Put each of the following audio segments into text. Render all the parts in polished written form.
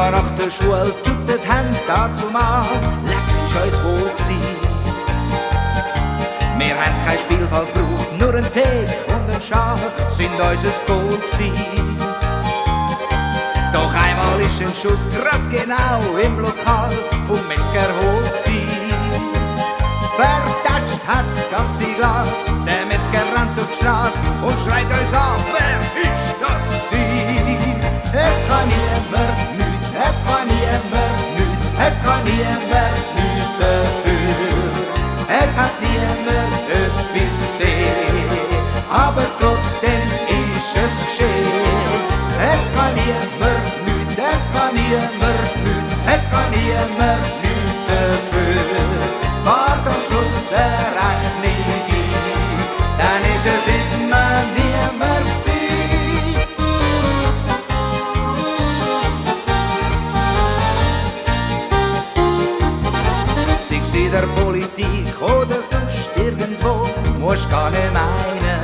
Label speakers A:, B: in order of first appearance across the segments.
A: wir nach der Schule geshootet haben, dazu mal, leck ist uns wohl gsi. Wir haben kein Spielfeld gebraucht, nur ein Tee und ein Schal sind unser Goal gsi. Doch einmal ist ein Schuss grad genau im Lokal vom Metzger hohl gsi. Vertatscht hat's ganze Glas, der Metzger rennt auf die Straße und schreit uns an, wer ist das gsi? Es kann niemand nüt, es kann niemand nüt, es kann niemand nüt dafür. Es hat niemand etwas gesehen, aber trotzdem ist es geschehen. Es kann niemand nüt, es kann niemand nüt, es kann niemand nüt dafür. Fahrt am Schluss eine Rechnung ein, dann ist es immer niemand gsi. Sei es in der Politik oder sonst irgendwo, musst gar nicht meinen.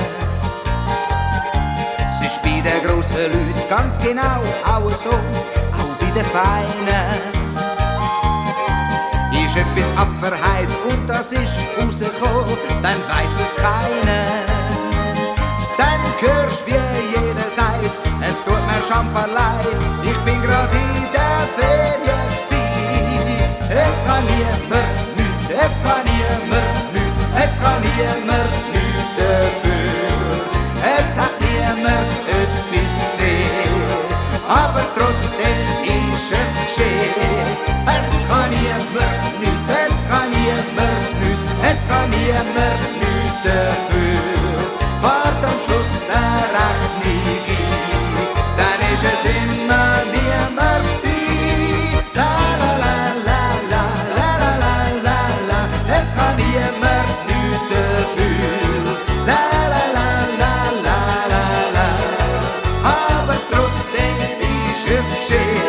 A: Es ist bei den grossen Leuten ganz genau auch so, auch bei den Feinen. Ist etwas abverheit und das ist rausgekommen, dann weiss es keiner. Dann hörst wie jeder sagt, es tut mir Schamper leid, ich bin grad in der Ferien gsi. Es kann niemand nüt, es kann niemand nüt, es kann niemand nüt dafür. Es hat niemand etwas gesehen, aber trotzdem ist es geschehen. Es kann niemand nüt, es kann niemand nüt, es kann niemand nüt dafür. Fahrt am Schluss eine Rechnung ein, dann ist es immer niemand gsi. La la la la la la la la la, es kann niemand nüt dafür. La la la la la la la, aber trotzdem ist es geschehen.